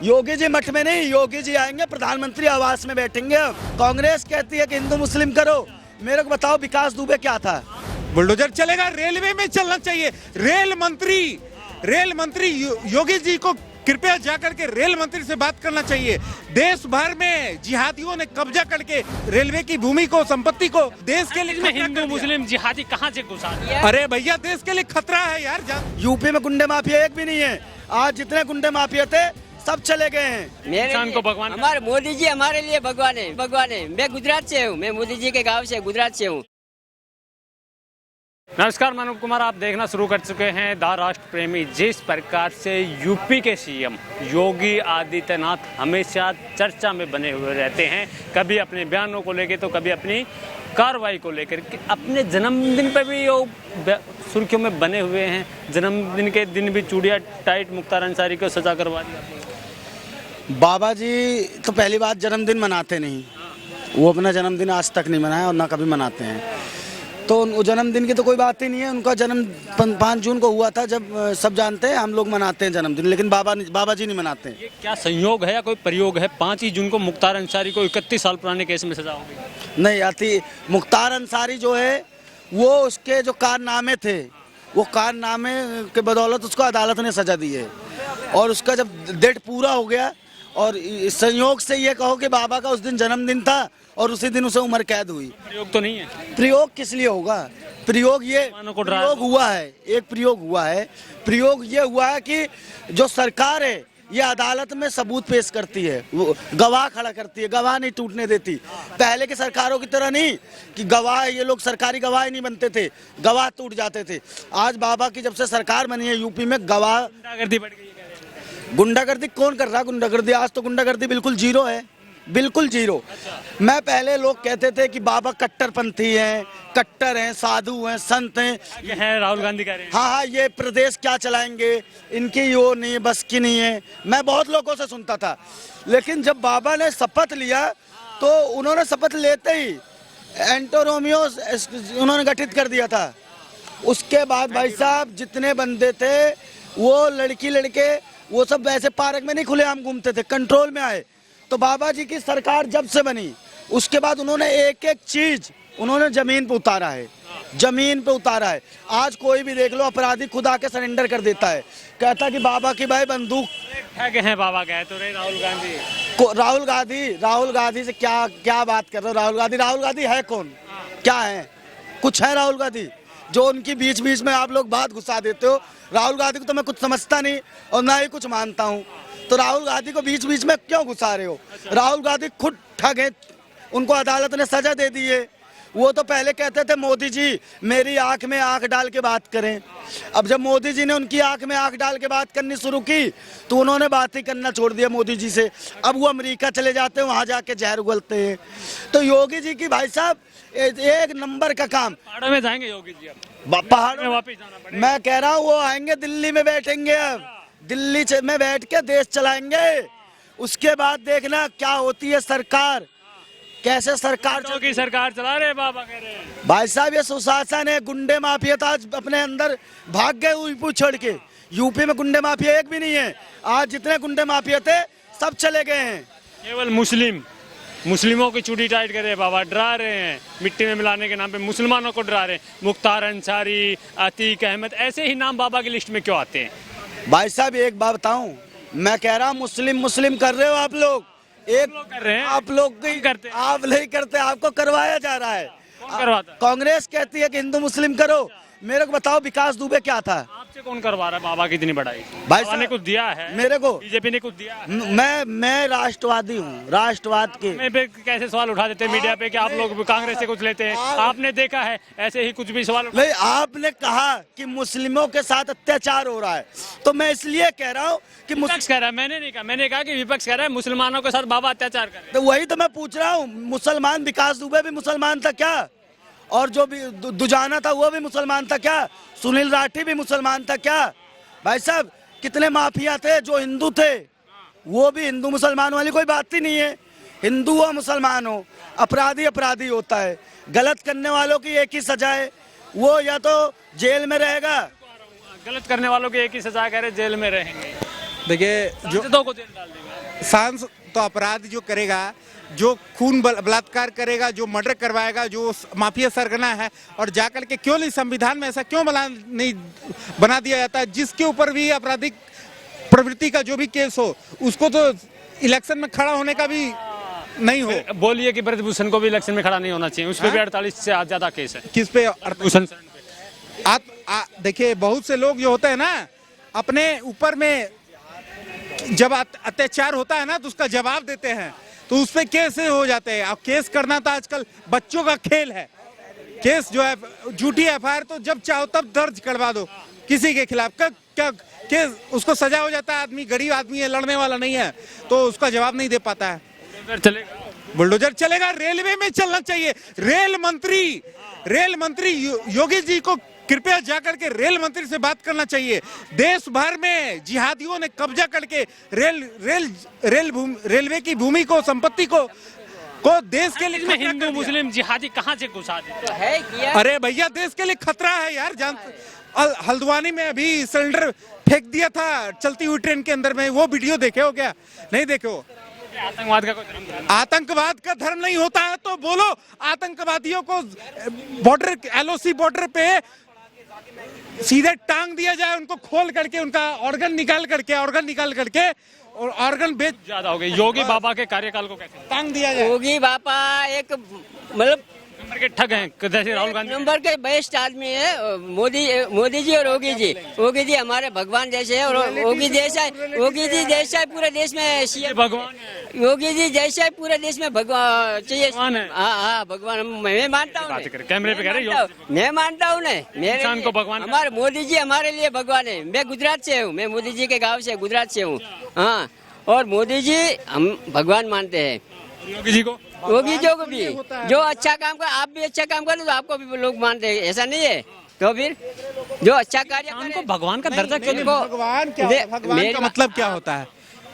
योगी जी मठ में नहीं, योगी जी आएंगे प्रधानमंत्री आवास में बैठेंगे। कांग्रेस कहती है कि हिंदू मुस्लिम करो। मेरे को बताओ विकास दुबे क्या था? बुलडोजर चलेगा, रेलवे में चलना चाहिए। रेल मंत्री योगी जी को कृपया जाकर के रेल मंत्री से बात करना चाहिए। देश भर में जिहादियों ने कब्जा करके रेलवे की भूमि को, संपत्ति को देश के लिए हिंदू मुस्लिम जिहादी कहाँ से घुसा दिया? अरे भैया, देश के लिए खतरा है यार। यूपी में गुंडे माफिया एक भी नहीं है। आज जितने गुंडे माफिया थे सब चले गए हैं। इंसान को भगवान, हमारे मोदी जी हमारे लिए भगवान है। मैं गुजरात से हूँ, मैं मोदी जी के गांव से गुजरात से हूँ। नमस्कार, मैं अनूप कुमार, आप देखना शुरू कर चुके हैं द राष्ट्र प्रेमी। जिस प्रकार से यूपी के सीएम योगी आदित्यनाथ हमेशा चर्चा में बने हुए रहते हैं, कभी अपने बयानों को लेकर तो कभी अपनी कार्रवाई को लेकर। अपने जन्मदिन पर भी वो सुर्खियों में बने हुए हैं। जन्मदिन के दिन भी चूड़िया टाइट मुख्तार अंसारी को सजा करवा दिया। बाबा जी तो पहली बात जन्मदिन मनाते नहीं, वो अपना जन्मदिन आज तक नहीं मनाया और ना कभी मनाते हैं। तो जन्मदिन की तो कोई बात ही नहीं है। उनका जन्म 5 जून को हुआ था, जब सब जानते हैं। हम लोग मनाते हैं जन्मदिन, लेकिन बाबा जी नहीं मनाते। ये क्या संयोग है या कोई प्रयोग है? 5 ही जून को मुख्तार अंसारी को 31 साल पुराने केस में सजा होगी। नहीं आती। मुख्तार अंसारी जो है वो उसके जो कारनामे थे, वो कारनामे के बदौलत उसको अदालत ने सजा दी है। और उसका जब डेट पूरा हो गया और संयोग से ये कहो कि बाबा का उस दिन जन्मदिन था और उसी दिन उसे उम्र कैद हुई। प्रयोग तो नहीं है। प्रयोग किस लिए होगा? प्रयोग हुआ है, एक प्रयोग हुआ है। प्रयोग ये हुआ है कि जो सरकार है ये अदालत में सबूत पेश करती है, वो गवाह खड़ा करती है, गवाह नहीं टूटने देती। पहले की सरकारों की तरह नहीं कि गवाह, ये लोग सरकारी गवाह ही नहीं बनते थे, गवाह टूट जाते थे। आज बाबा की जब से सरकार बनी है यूपी में, गवाह गुंडागर्दी बढ़ गई है। गुंडागर्दी कौन कर रहा है? गुंडागर्दी आज तो गुंडागर्दी बिल्कुल जीरो है, बिल्कुल जीरो। मैं पहले लोग कहते थे कि बाबा कट्टरपंथी हैं, कट्टर हैं, साधु हैं, संत हैं। ये है राहुल गांधी कह रहे हैं। हाँ, ये प्रदेश क्या चलाएंगे, इनकी वो नहीं है, बस की नहीं है। मैं बहुत लोगों से सुनता था, लेकिन जब बाबा ने शपथ लिया तो उन्होंने शपथ लेते ही एंटो रोमियो उन्होंने गठित कर दिया था। उसके बाद भाई साहब जितने बंदे थे वो लड़के वो सब वैसे पार्क में नहीं खुलेआम घूमते थे, कंट्रोल में आए। तो बाबा जी की सरकार जब से बनी उसके बाद उन्होंने एक एक चीज उन्होंने जमीन पे उतारा है, जमीन पे उतारा है। आज कोई भी देख लो, अपराधी खुद आके सरेंडर कर देता है, कहता कि बाबा की भाई बंदूक हैं। बाबा गए तो रहे राहुल गांधी से क्या बात कर रहे हो? राहुल गांधी है कौन? क्या है? कुछ है राहुल गांधी जो उनकी बीच बीच में आप लोग बात घुसा देते हो? राहुल गांधी को तो मैं कुछ समझता नहीं और ना ही कुछ मानता हूँ, तो राहुल गांधी को बीच बीच में क्यों घुसा रहे हो? राहुल गांधी खुद ठग है, उनको अदालत ने सजा दे दी है। वो तो पहले कहते थे मोदी जी मेरी आंख में आंख डाल के बात करें। अब जब मोदी जी ने उनकी आंख में आंख डाल के बात करनी शुरू की तो उन्होंने बात ही करना छोड़ दिया मोदी जी से। अब वो अमेरिका चले जाते हैं, वहां जाके जहर उगलते हैं। तो योगी जी की भाई साहब एक नंबर का काम। पहाड़ों में जाएंगे योगी जी? अब पहाड़ों में वापस जाना पड़ेगा। मैं कह रहा हूँ वो आएंगे, दिल्ली में बैठेंगे। अब दिल्ली में बैठ के देश चलाएंगे। उसके बाद देखना क्या होती है सरकार, कैसे सरकार की सरकार चला रहे बाबा कह रहे हैं। भाई साहब ये सुशासन है। गुंडे माफिया तो आज अपने अंदर भाग गए यूपी छोड़ के। यूपी में गुंडे माफिया एक भी नहीं है। आज जितने गुंडे माफिया थे सब चले गए हैं। केवल मुस्लिमों की चूड़ी टाइट कर रहे हैं बाबा, डरा रहे हैं। मिट्टी में मिलाने के नाम पे मुसलमानों को डरा रहे हैं। मुख्तार अंसारी, अतीक अहमद, ऐसे ही नाम बाबा की लिस्ट में क्यों आते हैं? भाई साहब एक बात बताऊं, मैं कह रहा हूँ मुस्लिम कर रहे हो आप लोग। एक लोग कर रहे हैं, आप लोग करते, आप नहीं करते, आपको करवाया जा रहा है। कौन करवाता है? कांग्रेस कहती है कि हिंदू मुस्लिम करो। मेरे को बताओ विकास दुबे क्या था? आपसे कौन करवा रहा है बाबा की इतनी बढ़ाई? भाई बाबा ने कुछ दिया है मेरे को? बीजेपी ने कुछ दिया है? मैं राष्ट्रवादी हूँ, राष्ट्रवाद के। मैं कैसे सवाल उठा देते हैं मीडिया पे कि आप लोग कांग्रेस से कुछ लेते हैं? आपने देखा है ऐसे ही कुछ भी सवाल नहीं, आपने कहा कि मुस्लिमों के साथ अत्याचार हो रहा है, तो मैं इसलिए कह रहा हूँ कि विपक्ष कह रहा है। मैंने नहीं कहा, मैंने कहा कि विपक्ष कह रहा है मुसलमानों के साथ बाबा अत्याचार कर रहे हैं। तो वही तो मैं पूछ रहा हूँ। मुसलमान विकास दुबे भी मुसलमान था क्या? और जो भी दुजाना था वो भी मुसलमान था क्या? सुनील राठी भी मुसलमान था क्या? भाई साहब कितने माफिया थे जो हिंदू थे, वो भी हिंदू मुसलमान वाली कोई बात ही नहीं है। हिंदू हो मुसलमान हो, अपराधी होता है। गलत करने वालों की एक ही सजा है, वो या तो जेल में रहेगा। गलत करने वालों की एक ही सजा कह रहे जेल में रहेंगे। देखिए जो सांसदों को जेल डाल देंगे। शांत तो अपराध जो करेगा, जो खून बलात्कार करेगा, जो मर्डर करवाएगा, जो माफिया सरगना है, और जाकर के क्यों नहीं संविधान में ऐसा क्यों नहीं बना दिया जाता है जिसके ऊपर भी आपराधिक प्रवृत्ति का जो भी केस हो उसको तो इलेक्शन में खड़ा होने का भी नहीं हो। बोलिए कि ब्रजभूषण को भी इलेक्शन में खड़ा नहीं होना चाहिए, उस पर भी 48 से ज्यादा केस है। किस पे? ब्रजभूषण देखिए बहुत से लोग जो होते हैं ना अपने ऊपर में जब अत्याचार होता है ना तो उसका जवाब देते हैं तो उस पे केस हो जाते हैं। अब केस करना तो आजकल बच्चों का खेल है। केस जो है झूठी एफआईआर तो जब चाहो तब दर्ज करवा दो किसी के खिलाफ, क्या केस उसको सजा हो जाता है। आदमी गरीब आदमी है, लड़ने वाला नहीं है तो उसका जवाब नहीं दे पाता है। बुलडोजर चलेगा। रेलवे में चलना चाहिए। रेल मंत्री योगी जी को कृपया जाकर के रेल मंत्री से बात करना चाहिए। देश भर में जिहादियों ने कब्जा करके रेलवे की भूमि को, संपत्ति को देश के लिए हिंदू मुस्लिम जिहादी कहाँ से घुसा देते है किया। अरे भैया देश के लिए खतरा है यार। हल्द्वानी में अभी सिलेंडर फेंक दिया था चलती हुई ट्रेन के अंदर में, वो वीडियो देखे हो क्या? नहीं देखे हो? आतंकवाद का धर्म नहीं होता है तो बोलो आतंकवादियों को बॉर्डर LOC बॉर्डर पे सीधे टांग दिया जाए, उनको खोल करके उनका ऑर्गन निकाल करके और ऑर्गन बेच ज्यादा हो गई। योगी बाबा के कार्यकाल को कैसे टांग दिया जाए? योगी बाबा एक मतलब नंबर के ठग हैं जैसे राहुल गांधी। नंबर के बेस्ट आदमी है मोदी जी और योगी जी हमारे भगवान जैसे है। और योगी जी जैसा पूरे देश में सीएम भगवान योगी जी जैसा पूरे देश में भगवान चाहिए। हाँ भगवान मैं मानता हूँ। कैमरे पे कह रहे हो? मैं मानता हूँ ना, इंसान को भगवान हमारे मोदी जी हमारे लिए भगवान है। मैं गुजरात से हूँ, मैं मोदी जी के गाँव से गुजरात से हूँ। हाँ और मोदी जी हम भगवान मानते हैं। योगी जी को भी जो अच्छा काम कर, आप भी अच्छा काम करें तो आपको भी लोग मानते हैं, ऐसा नहीं है। तो फिर जो अच्छा कार्य उनको भगवान का दर्जा क्यों? भगवान क्या? भगवान का मतलब क्या होता है?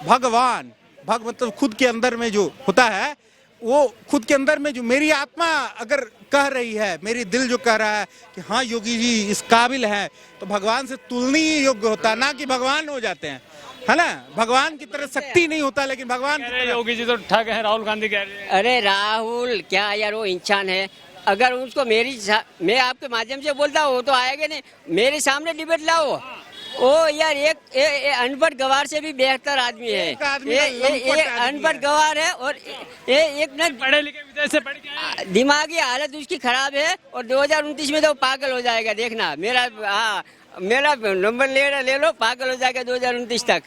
भगवान मतलब खुद के अंदर में जो होता है, वो खुद के अंदर में जो मेरी आत्मा अगर कह रही है, मेरी दिल जो कह रहा है कि हाँ योगी जी इस काबिल है, तो भगवान से तुलनीय योग्य होता है, ना कि भगवान हो जाते हैं, है ना। भगवान की तरह शक्ति नहीं होता, लेकिन भगवान योगी जी तो ठग है, राहुल गांधी कह रहे हैं। अरे राहुल क्या यार, वो इंसान है। अगर उसको मैं आपके माध्यम से बोलता हूँ तो आएगा नहीं। मेरे सामने डिबेट लाओ। ओ यार एक अनपढ़ गवार से भी बेहतर आदमी है। ये अनपढ़ गवार है और एक न पढ़े लिखे विदेश से पढ़ के दिमागी हालत उसकी खराब है। और 2029 में तो पागल हो जाएगा, देखना। मेरा नंबर ले लो, पागल हो जाएगा 2029 तक।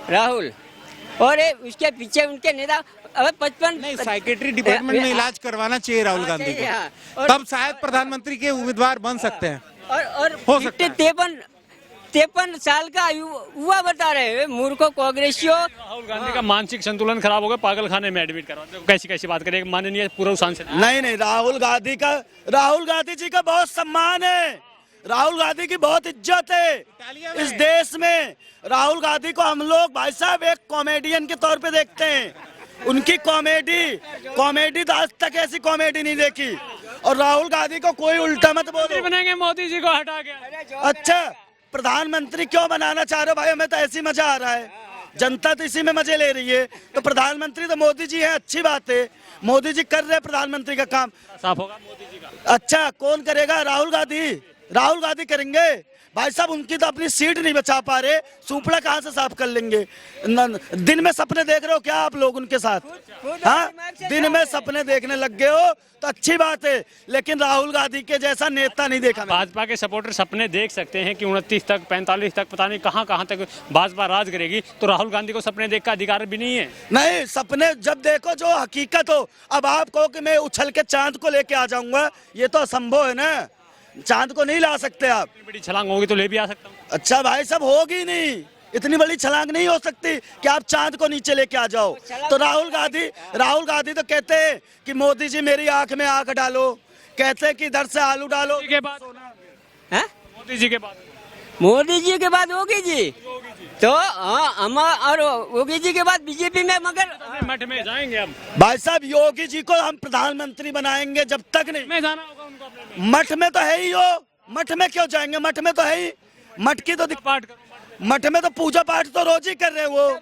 राहुल और उसके पीछे उनके नेता। अब 55 नहीं, साइकेट्री डिपार्टमेंट में इलाज करवाना चाहिए राहुल गांधी को, तब शायद प्रधानमंत्री के उम्मीदवार बन सकते हैं। और हो सकता है। 53 साल का युवा बता रहे हैं मूर्खों कांग्रेसियों। राहुल गांधी का मानसिक संतुलन खराब हो गया, पागल खाने में एडमिट करवा। कैसी बात करें माननीय पूर्व सांसद? नहीं, राहुल गांधी जी का बहुत सम्मान है, राहुल गांधी की बहुत इज्जत है इस देश में। राहुल गांधी को हम लोग भाई साहब एक कॉमेडियन के तौर पे देखते हैं। उनकी कॉमेडी आज तक ऐसी कॉमेडी नहीं देखी। और राहुल गांधी को कोई उल्टा मत बोलो। बनेंगे मोदी जी को हटा के। अच्छा प्रधानमंत्री क्यों बनाना चाह रहे हो भाई? हमें तो ऐसी मजा आ रहा है, जनता तो इसी में मजे ले रही है। तो प्रधानमंत्री तो मोदी जी है, अच्छी बात है। मोदी जी कर रहे हैं प्रधानमंत्री का काम, साफ होगा मोदी जी का। अच्छा कौन करेगा? राहुल गांधी करेंगे भाई साहब। उनकी तो अपनी सीट नहीं बचा पा रहे, सुपड़ा कहाँ से साफ कर लेंगे? दिन में सपने देख रहे हो क्या आप लोग उनके साथ? हाँ दिन में सपने देखने लग गए हो तो अच्छी बात है, लेकिन राहुल गांधी के जैसा नेता नहीं देखा। भाजपा के सपोर्टर सपने देख सकते हैं कि 29 तक 45 तक पता नहीं कहाँ तक भाजपा राज करेगी, तो राहुल गांधी को सपने देख का अधिकार भी नहीं है। नहीं, सपने जब देखो जो हकीकत हो। अब आप कहो कि मैं उछल के चांद को लेके आ जाऊंगा, ये तो असंभव है ना। चांद को नहीं ला सकते आप। बड़ी छलांग होगी तो ले भी आ सकता हूँ। अच्छा भाई सब होगी नहीं, इतनी बड़ी छलांग नहीं हो सकती कि आप चांद को नीचे लेके आ जाओ। तो राहुल गांधी तो कहते हैं कि मोदी जी मेरी आंख में आंख डालो, कहते हैं कि इधर से आलू डालो। के बाद मोदी जी के बाद योगी जी, तो हम और योगी जी के बाद बीजेपी में। मगर मठ में जाएंगे हम भाई साहब, योगी जी को हम प्रधानमंत्री बनाएंगे जब तक नहीं। में जाना होगा उनको अपने में। मठ में तो है ही हो, मठ में क्यों जाएंगे? मठ में तो है ही, मठ की तो पाठ करो। मठ में तो पूजा पाठ तो रोज ही कर रहे हैं वो।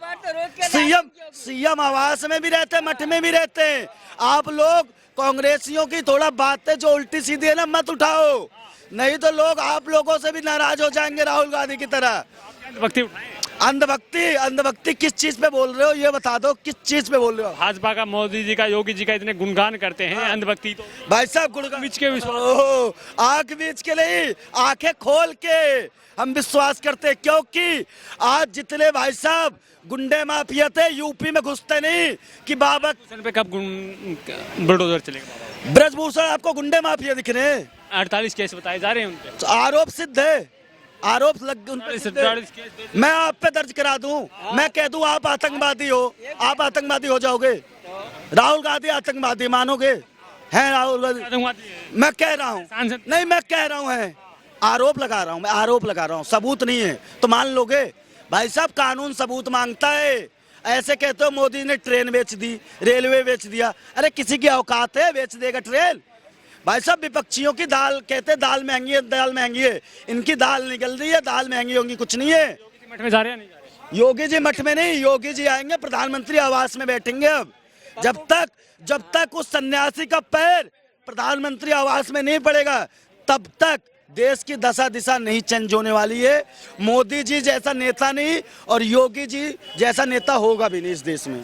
सीएम आवास में भी रहते हैं, मठ में भी रहते हैं। आप लोग कांग्रेसियों की थोड़ा बातें जो उल्टी सीधी है ना मत उठाओ, नहीं तो लोग आप लोगों से भी नाराज हो जाएंगे राहुल गांधी की तरह। वक्ति उठाएं। अंधभक्ति किस चीज पे बोल रहे हो ये बता दो, किस चीज पे बोल रहे हो? भाजपा का, मोदी जी का, योगी जी का इतने गुणगान करते हैं, अंधभक्ति तो भाई साहब गुड़गांव बीच के विश्वास। आंख बीच के नहीं, आंखें खोल के हम विश्वास करते हैं, क्योंकि आज जितने भाई साहब गुंडे माफिया थे यूपी में घुसते नहीं कि बाबा पे कब बुलडोजर चलेगा? ब्रजभूषण आपको गुंडे माफिया दिख रहे हैं? 48 केस बताए जा रहे हैं उनके। तो आरोप सिद्ध है, आरोप लग उन पे सिद्ध है। 48 केस मैं आप पे दर्ज करा दूं, मैं कह दूं आप आतंकवादी हो, आप आतंकवादी हो जाओगे। राहुल गांधी आतंकवादी मानोगे? हैं राहुल गांधी? आतंकवादी है। मैं कह रहा हूँ, सांसद नहीं मैं कह रहा हूँ, है आरोप लगा रहा हूँ, मैं आरोप लगा रहा हूँ, सबूत नहीं है तो मान लोगे? भाई साहब कानून सबूत मांगता है। ऐसे कहते हो मोदी ने ट्रेन बेच दी, रेलवे बेच दिया, अरे किसी की औकात है बेच देगा ट्रेन? भाई साहब विपक्षियों की दाल कहते हैं दाल महंगी है, दाल महंगी है, इनकी दाल निकल रही है, दाल महंगी होगी कुछ नहीं है। मठ में जा रहे हैं नहीं जा रहे? योगी जी मठ में नहीं, योगी जी आएंगे प्रधानमंत्री आवास में बैठेंगे। अब जब तक उस सन्यासी का पैर प्रधानमंत्री आवास में नहीं पड़ेगा तब तक देश की दशा दिशा नहीं चेंज होने वाली है। मोदी जी जैसा नेता नहीं और योगी जी जैसा नेता होगा भी नहीं इस देश में।